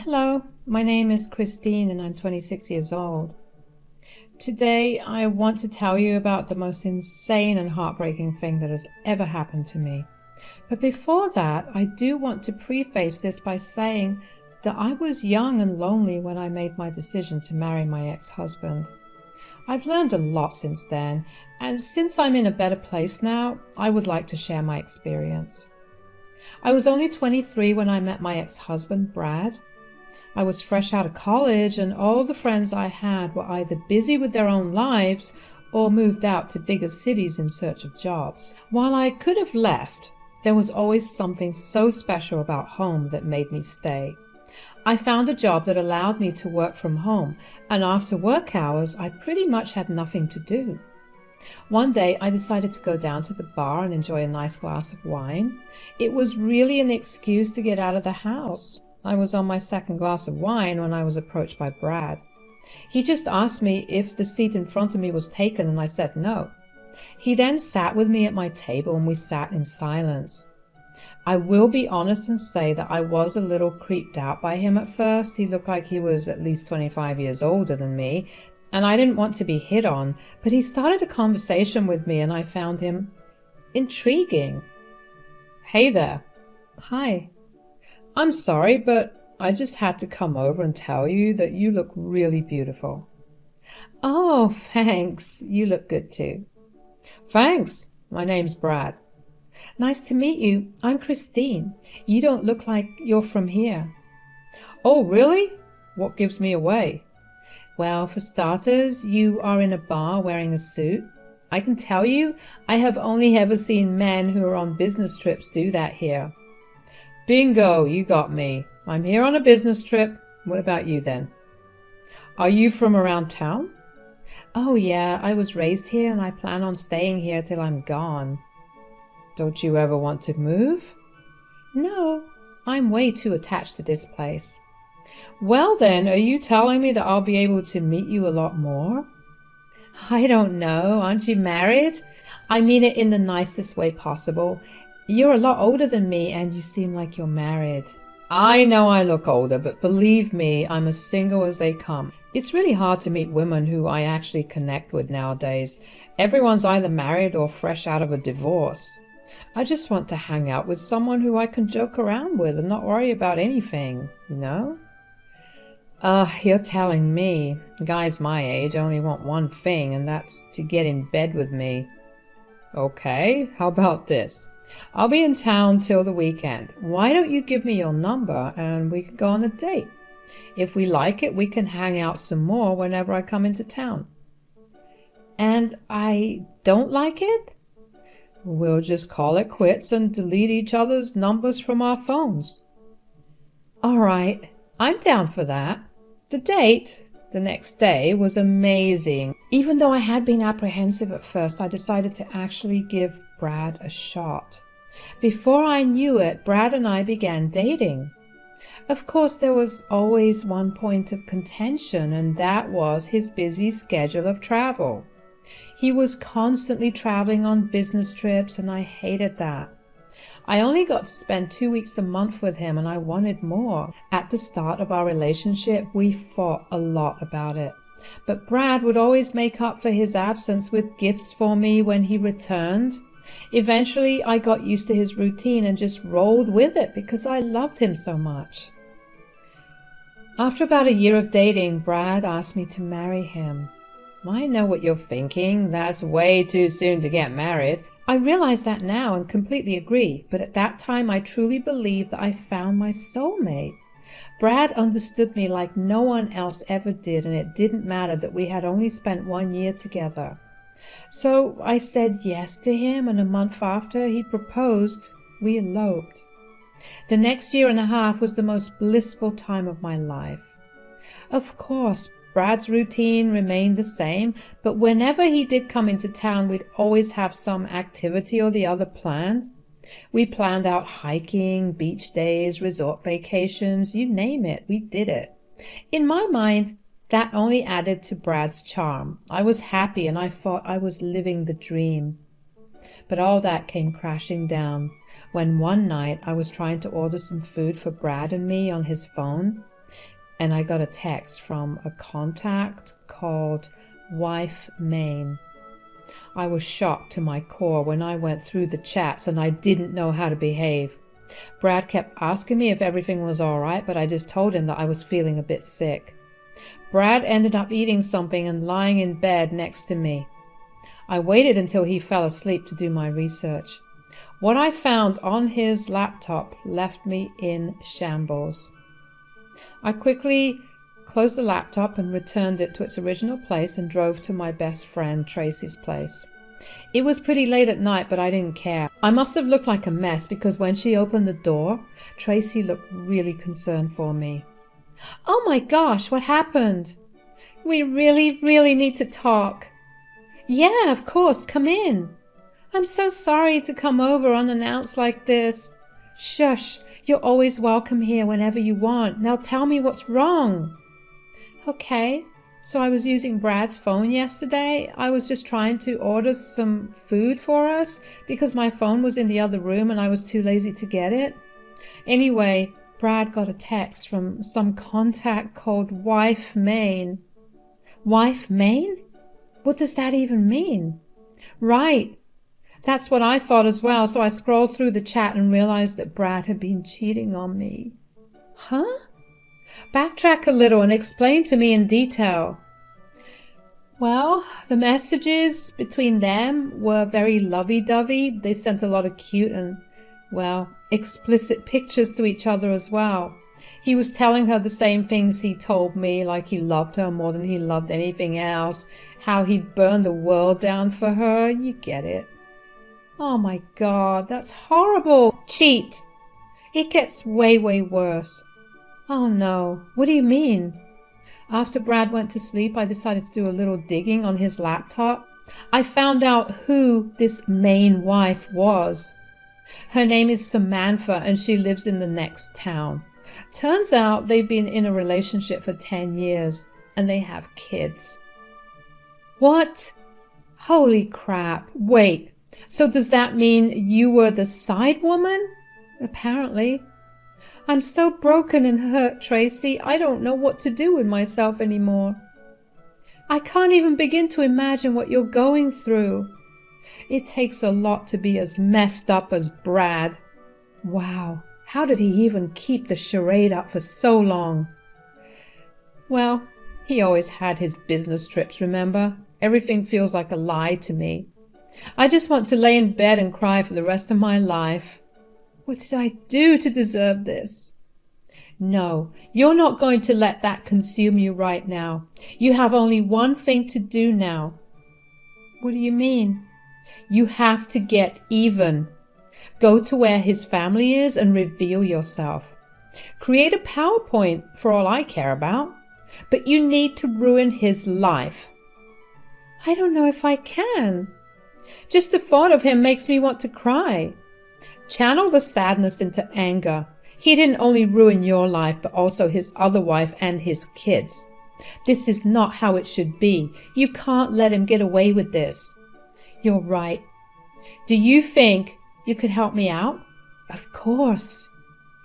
Hello, my name is Christine and I'm 26 years old. Today I want to tell you about the most insane and heartbreaking thing that has ever happened to me. But before that, I do want to preface this by saying that I was young and lonely when I made my decision to marry my ex-husband. I've learned a lot since then, and since I'm in a better place now, I would like to share my experience. I was only 23 when I met my ex-husband, Brad. I was fresh out of college, and all the friends I had were either busy with their own lives or moved out to bigger cities in search of jobs. While I could have left, there was always something so special about home that made me stay. I found a job that allowed me to work from home, and after work hours, I pretty much had nothing to do. One day, I decided to go down to the bar and enjoy a nice glass of wine. It was really an excuse to get out of the house. I was on my second glass of wine when I was approached by Brad. He just asked me if the seat in front of me was taken, and I said no. He then sat with me at my table and we sat in silence. I will be honest and say that I was a little creeped out by him at first. He looked like he was at least 25 years older than me, and I didn't want to be hit on, but he started a conversation with me and I found him intriguing. "Hey there." "Hi." "I'm sorry, but I just had to come over and tell you that you look really beautiful." "Oh, thanks. You look good too." "Thanks. My name's Brad." "Nice to meet you. I'm Christine. You don't look like you're from here." "Oh, really? What gives me away?" "Well, for starters, you are in a bar wearing a suit. I can tell you, I have only ever seen men who are on business trips do that here." "Bingo, you got me. I'm here on a business trip. What about you then?" "Are you from around town?" "Oh yeah, I was raised here and I plan on staying here till I'm gone." "Don't you ever want to move?" "No, I'm way too attached to this place." "Well then, are you telling me that I'll be able to meet you a lot more?" "I don't know. Aren't you married? I mean it in the nicest way possible. You're a lot older than me and you seem like you're married." "I know I look older, but believe me, I'm as single as they come. It's really hard to meet women who I actually connect with nowadays. Everyone's either married or fresh out of a divorce. I just want to hang out with someone who I can joke around with and not worry about anything, you know?" You're telling me. Guys my age only want one thing, and that's to get in bed with me." "Okay, how about this? I'll be in town till the weekend. Why don't you give me your number and we can go on a date? If we like it, we can hang out some more whenever I come into town." "And I don't like it?" "We'll just call it quits and delete each other's numbers from our phones." "All right, I'm down for that." The date, the next day, was amazing. Even though I had been apprehensive at first, I decided to actually give Brad a shot. Before I knew it, Brad and I began dating. Of course, there was always one point of contention, and that was his busy schedule of travel. He was constantly traveling on business trips, and I hated that. I only got to spend 2 weeks a month with him, and I wanted more. At the start of our relationship, we fought a lot about it. But Brad would always make up for his absence with gifts for me when he returned. Eventually, I got used to his routine and just rolled with it because I loved him so much. After about a year of dating, Brad asked me to marry him. I know what you're thinking. That's way too soon to get married. I realize that now and completely agree, but at that time I truly believed that I found my soulmate. Brad understood me like no one else ever did, and it didn't matter that we had only spent 1 year together. So I said yes to him, and a month after he proposed, we eloped. The next year and a half was the most blissful time of my life. Of course, Brad's routine remained the same, but whenever he did come into town, we'd always have some activity or the other planned. We planned out hiking, beach days, resort vacations, you name it, we did it. In my mind, that only added to Brad's charm. I was happy and I thought I was living the dream. But all that came crashing down when one night I was trying to order some food for Brad and me on his phone. and I got a text from a contact called Wife Maine. I was shocked to my core when I went through the chats and I didn't know how to behave. Brad kept asking me if everything was all right, but I just told him that I was feeling a bit sick. Brad ended up eating something and lying in bed next to me. I waited until he fell asleep to do my research. What I found on his laptop left me in shambles. I quickly closed the laptop and returned it to its original place and drove to my best friend Tracy's place. It was pretty late at night, but I didn't care. I must have looked like a mess because when she opened the door, Tracy looked really concerned for me. "Oh my gosh, what happened? We really need to talk." "Yeah, of course, come in." "I'm so sorry to come over unannounced like this." "Shush, you're always welcome here whenever you want. Now tell me what's wrong." "Okay, so I was using Brad's phone yesterday. I was just trying to order some food for us because my phone was in the other room and I was too lazy to get it. Anyway, Brad got a text from some contact called Wife Maine." "Wife Maine? What does that even mean?" "Right. That's what I thought as well, so I scrolled through the chat and realized that Brad had been cheating on me." "Huh? Backtrack a little and explain to me in detail." "Well, the messages between them were very lovey-dovey. They sent a lot of cute and, well, explicit pictures to each other as well. He was telling her the same things he told me, like he loved her more than he loved anything else, how he'd burn the world down for her. You get it." "Oh my God, that's horrible." "Cheat. It gets way worse." "Oh no, what do you mean?" "After Brad went to sleep, I decided to do a little digging on his laptop. I found out who this Maine wife was. Her name is Samantha and she lives in the next town. Turns out they've been in a relationship for 10 years and they have kids." "What? Holy crap. Wait, so does that mean you were the side woman?" "Apparently." "I'm so broken and hurt, Tracy. I don't know what to do with myself anymore. I can't even begin to imagine what you're going through. It takes a lot to be as messed up as Brad." Wow, how did he even keep the charade up for so long? "Well, he always had his business trips, remember? Everything feels like a lie to me. I just want to lay in bed and cry for the rest of my life. What did I do to deserve this?" "No, you're not going to let that consume you right now. You have only one thing to do now." "What do you mean?" "You have to get even. Go to where his family is and reveal yourself. Create a PowerPoint for all I care about. But you need to ruin his life." "I don't know if I can. Just the thought of him makes me want to cry." Channel the sadness into anger. He didn't only ruin your life, but also his other wife and his kids. This is not how it should be. You can't let him get away with this. "You're right. Do you think you could help me out?" "Of course."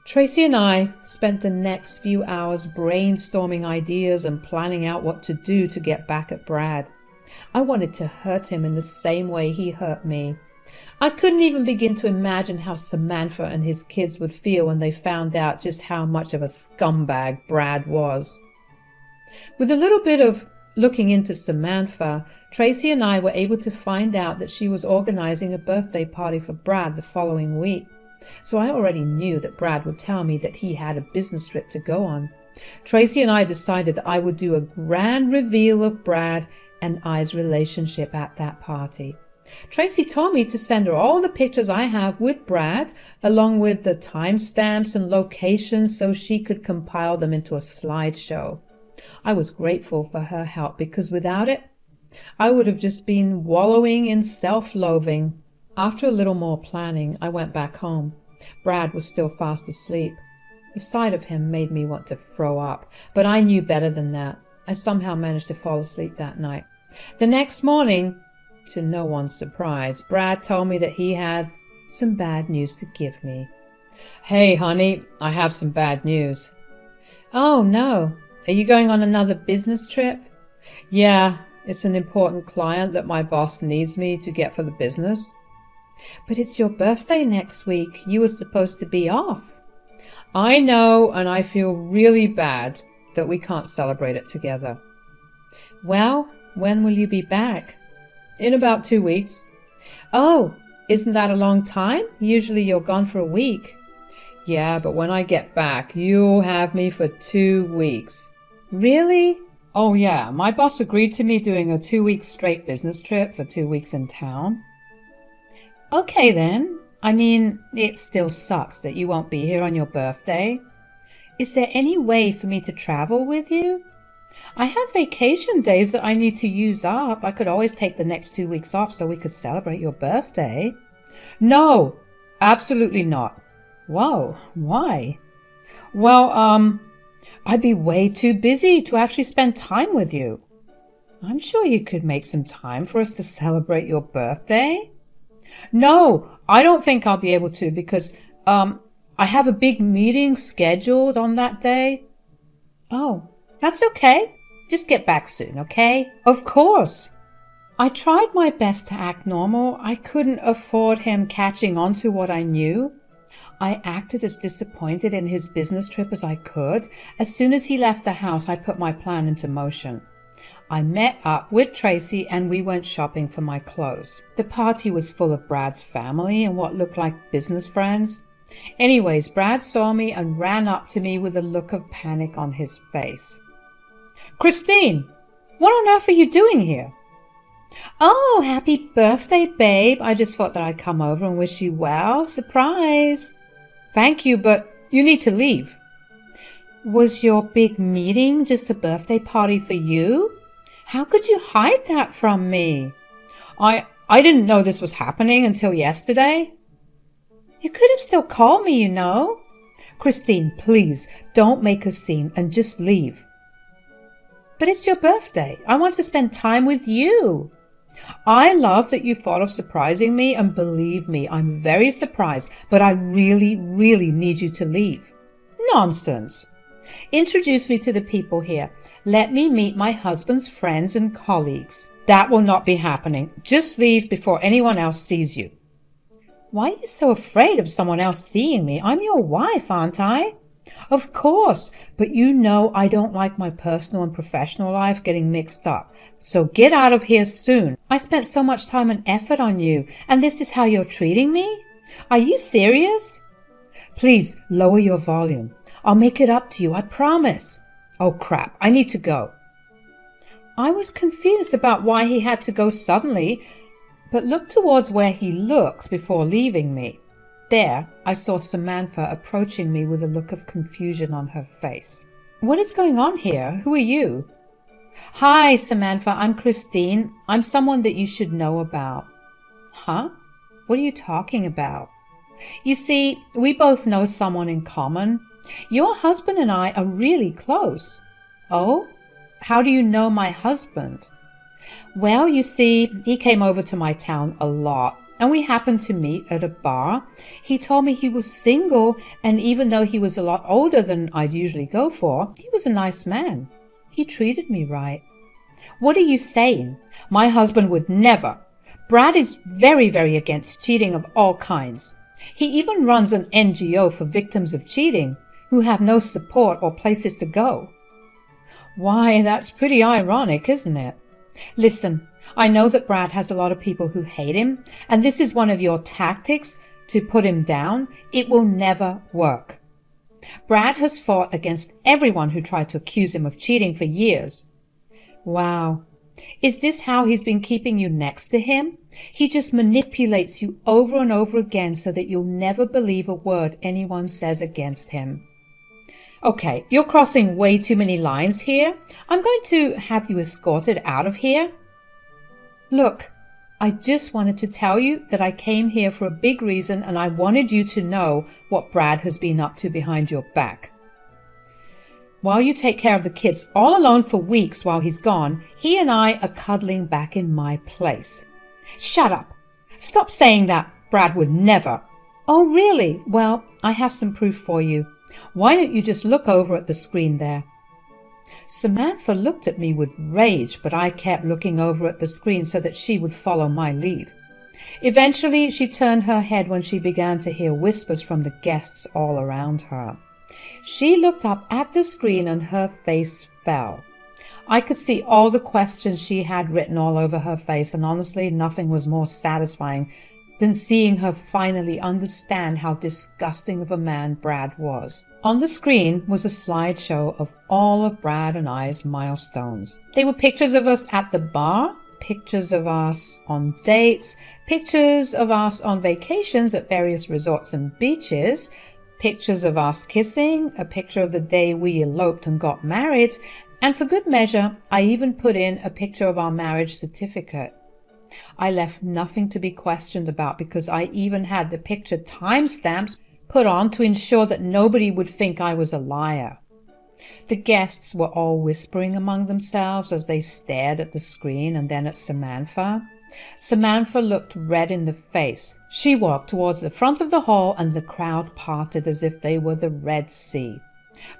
Tracy and I spent the next few hours brainstorming ideas and planning out what to do to get back at Brad. I wanted to hurt him in the same way he hurt me. I couldn't even begin to imagine how Samantha and his kids would feel when they found out just how much of a scumbag Brad was. With a little bit of looking into Samantha, Tracy and I were able to find out that she was organizing a birthday party for Brad the following week. So I already knew that Brad would tell me that he had a business trip to go on. Tracy and I decided that I would do a grand reveal of Brad and I's relationship at that party. Tracy told me to send her all the pictures I have with Brad, along with the timestamps and locations so she could compile them into a slideshow. I was grateful for her help because without it, I would have just been wallowing in self-loathing. After a little more planning, I went back home. Brad was still fast asleep. The sight of him made me want to throw up, but I knew better than that. I somehow managed to fall asleep that night. The next morning, to no one's surprise, Brad told me that he had some bad news to give me. "Hey, honey, I have some bad news." Oh, no. Are you going on another business trip? Yeah, it's an important client that my boss needs me to get for the business. But it's your birthday next week. You were supposed to be off. I know, and I feel really bad that we can't celebrate it together. Well, when will you be back? In about 2 weeks. Oh, isn't that a long time? Usually you're gone for a week. Yeah, but when I get back, you'll have me for 2 weeks. Really? Oh yeah, my boss agreed to me doing a 2-week straight business trip for 2 weeks in town. Okay then. I mean, it still sucks that you won't be here on your birthday. Is there any way for me to travel with you? I have vacation days that I need to use up. I could always take the next 2 weeks off so we could celebrate your birthday. No, absolutely not. Whoa, why? Well, I'd be way too busy to actually spend time with you. I'm sure you could make some time for us to celebrate your birthday. No, I don't think I'll be able to because, I have a big meeting scheduled on that day. Oh, that's okay. Just get back soon, okay? Of course. I tried my best to act normal. I couldn't afford him catching on to what I knew. I acted as disappointed in his business trip as I could. As soon as he left the house, I put my plan into motion. I met up with Tracy and we went shopping for my clothes. The party was full of Brad's family and what looked like business friends. Anyways, Brad saw me and ran up to me with a look of panic on his face. Christine, what on earth are you doing here? Oh, happy birthday, babe. I just thought that I'd come over and wish you well. Surprise. Thank you, but you need to leave. Was your big meeting just a birthday party for you? How could you hide that from me? I didn't know this was happening until yesterday. You could have still called me, you know. Christine, please, don't make a scene and just leave. But it's your birthday. I want to spend time with you. I love that you thought of surprising me, and believe me, I'm very surprised, but I really, really need you to leave. Nonsense. Introduce me to the people here. Let me meet my husband's friends and colleagues. That will not be happening. Just leave before anyone else sees you. Why are you so afraid of someone else seeing me? I'm your wife, aren't I? Of course, but you know I don't like my personal and professional life getting mixed up. So get out of here soon. I spent so much time and effort on you, and this is how you're treating me? Are you serious? Please lower your volume. I'll make it up to you, I promise. Oh crap, I need to go. I was confused about why he had to go suddenly, but looked towards where he looked before leaving me. There, I saw Samantha approaching me with a look of confusion on her face. What is going on here? Who are you? Hi, Samantha, I'm Christine. I'm someone that you should know about. Huh? What are you talking about? You see, we both know someone in common. Your husband and I are really close. Oh? How do you know my husband? Well, you see, he came over to my town a lot, and we happened to meet at a bar. He told me he was single, and even though he was a lot older than I'd usually go for, he was a nice man. He treated me right. What are you saying? My husband would never. Brad is very, very against cheating of all kinds. He even runs an NGO for victims of cheating who have no support or places to go. Why, that's pretty ironic, isn't it? Listen, I know that Brad has a lot of people who hate him, and this is one of your tactics to put him down. It will never work. Brad has fought against everyone who tried to accuse him of cheating for years. Wow. Is this how he's been keeping you next to him? He just manipulates you over and over again so that you'll never believe a word anyone says against him. Okay, you're crossing way too many lines here. I'm going to have you escorted out of here. Look, I just wanted to tell you that I came here for a big reason, and I wanted you to know what Brad has been up to behind your back. While you take care of the kids all alone for weeks while he's gone, he and I are cuddling back in my place. Shut up. Stop saying that. Brad would never. Oh, really? Well, I have some proof for you. Why don't you just look over at the screen there?" Samantha looked at me with rage, but I kept looking over at the screen so that she would follow my lead. Eventually, she turned her head when she began to hear whispers from the guests all around her. She looked up at the screen and her face fell. I could see all the questions she had written all over her face, and honestly, nothing was more satisfying than seeing her finally understand how disgusting of a man Brad was. On the screen was a slideshow of all of Brad and I's milestones. They were pictures of us at the bar, pictures of us on dates, pictures of us on vacations at various resorts and beaches, pictures of us kissing, a picture of the day we eloped and got married, and for good measure, I even put in a picture of our marriage certificate. I left nothing to be questioned about because I even had the picture timestamps put on to ensure that nobody would think I was a liar. The guests were all whispering among themselves as they stared at the screen and then at Samantha. Samantha looked red in the face. She walked towards the front of the hall and the crowd parted as if they were the Red Sea.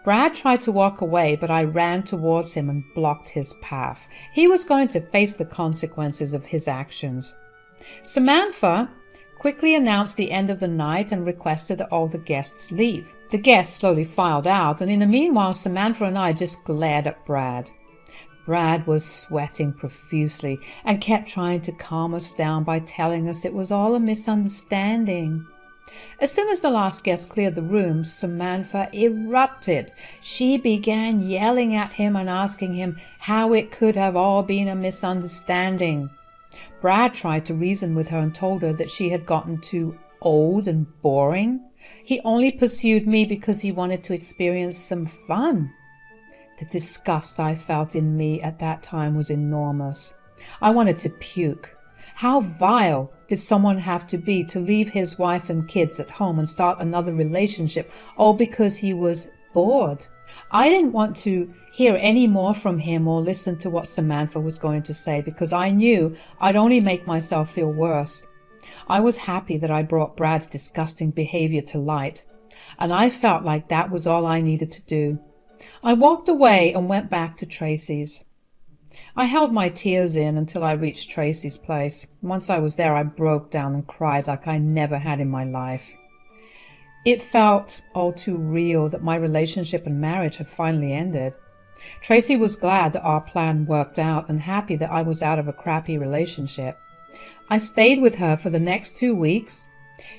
Brad tried to walk away, but I ran towards him and blocked his path. He was going to face the consequences of his actions. Samantha quickly announced the end of the night and requested that all the guests leave. The guests slowly filed out, and in the meanwhile, Samantha and I just glared at Brad. Brad was sweating profusely and kept trying to calm us down by telling us it was all a misunderstanding. As soon as the last guest cleared the room, Samantha erupted. She began yelling at him and asking him how it could have all been a misunderstanding. Brad tried to reason with her and told her that she had gotten too old and boring. He only pursued me because he wanted to experience some fun. The disgust I felt in me at that time was enormous. I wanted to puke. How vile did someone have to be to leave his wife and kids at home and start another relationship, all because he was bored? I didn't want to hear any more from him or listen to what Samantha was going to say because I knew I'd only make myself feel worse. I was happy that I brought Brad's disgusting behavior to light, and I felt like that was all I needed to do. I walked away and went back to Tracy's. I held my tears in until I reached Tracy's place. Once I was there, I broke down and cried like I never had in my life. It felt all too real that my relationship and marriage had finally ended. Tracy was glad that our plan worked out and happy that I was out of a crappy relationship. I stayed with her for the next 2 weeks.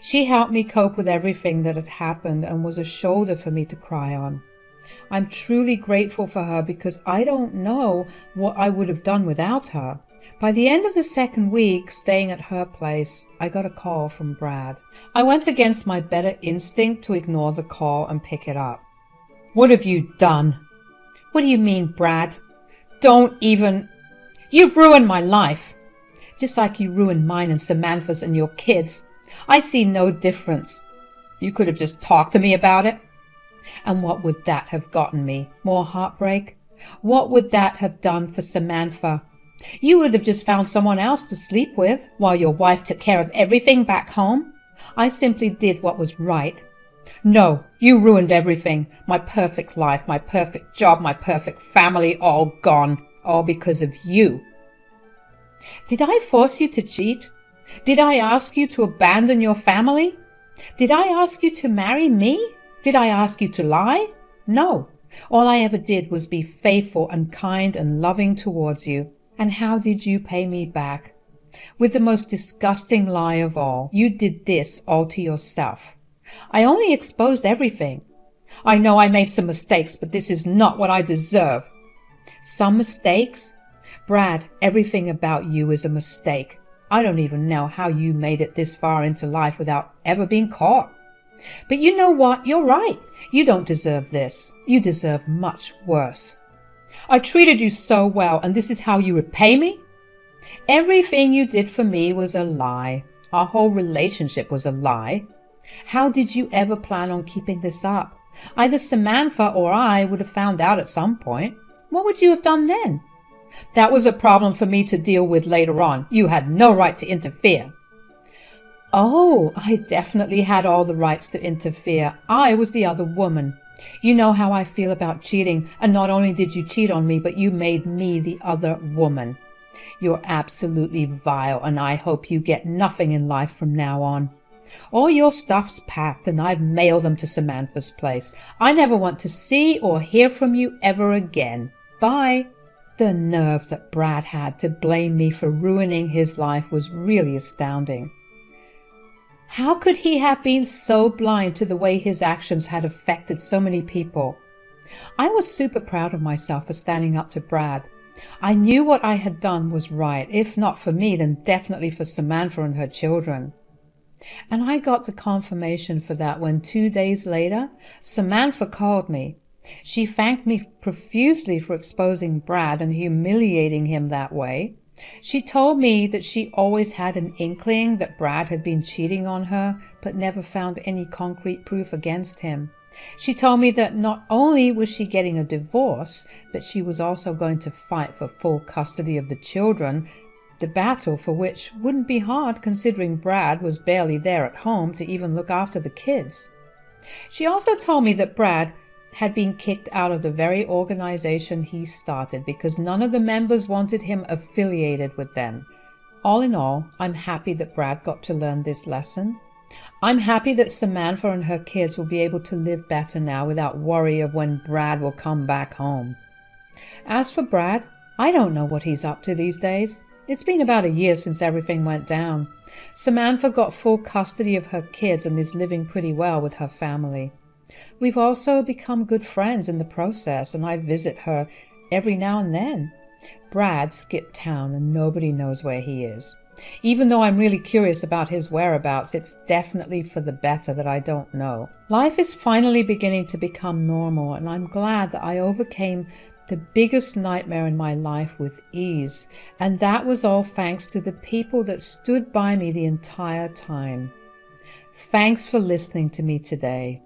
She helped me cope with everything that had happened and was a shoulder for me to cry on. I'm truly grateful for her because I don't know what I would have done without her. By the end of the second week, staying at her place, I got a call from Brad. I went against my better instinct to ignore the call and pick it up. "What have you done?" "What do you mean, Brad? Don't even... You've ruined my life. Just like you ruined mine and Samantha's and your kids. I see no difference. You could have just talked to me about it. And what would that have gotten me? More heartbreak? What would that have done for Samantha? You would have just found someone else to sleep with while your wife took care of everything back home. I simply did what was right. No, you ruined everything. My perfect life, my perfect job, my perfect family, all gone. All because of you. Did I force you to cheat? Did I ask you to abandon your family? Did I ask you to marry me? Did I ask you to lie? No. All I ever did was be faithful and kind and loving towards you. And how did you pay me back? With the most disgusting lie of all. You did this all to yourself. I only exposed everything. I know I made some mistakes, but this is not what I deserve. Some mistakes? Brad, everything about you is a mistake. I don't even know how you made it this far into life without ever being caught. But you know what? You're right. You don't deserve this. You deserve much worse. I treated you so well, and this is how you repay me? Everything you did for me was a lie. Our whole relationship was a lie. How did you ever plan on keeping this up? Either Samantha or I would have found out at some point. What would you have done then? That was a problem for me to deal with later on. You had no right to interfere. Oh, I definitely had all the rights to interfere. I was the other woman. You know how I feel about cheating, and not only did you cheat on me, but you made me the other woman. You're absolutely vile, and I hope you get nothing in life from now on. All your stuff's packed, and I've mailed them to Samantha's place. I never want to see or hear from you ever again. Bye." The nerve that Brad had to blame me for ruining his life was really astounding. How could he have been so blind to the way his actions had affected so many people? I was super proud of myself for standing up to Brad. I knew what I had done was right, if not for me, then definitely for Samantha and her children. And I got the confirmation for that when 2 days later, Samantha called me. She thanked me profusely for exposing Brad and humiliating him that way. She told me that she always had an inkling that Brad had been cheating on her, but never found any concrete proof against him. She told me that not only was she getting a divorce, but she was also going to fight for full custody of the children, the battle for which wouldn't be hard considering Brad was barely there at home to even look after the kids. She also told me that Brad had been kicked out of the very organization he started because none of the members wanted him affiliated with them. All in all, I'm happy that Brad got to learn this lesson. I'm happy that Samantha and her kids will be able to live better now without worry of when Brad will come back home. As for Brad, I don't know what he's up to these days. It's been about a year since everything went down. Samantha got full custody of her kids and is living pretty well with her family. We've also become good friends in the process, and I visit her every now and then. Brad skipped town and nobody knows where he is. Even though I'm really curious about his whereabouts, it's definitely for the better that I don't know. Life is finally beginning to become normal, and I'm glad that I overcame the biggest nightmare in my life with ease, and that was all thanks to the people that stood by me the entire time. Thanks for listening to me today.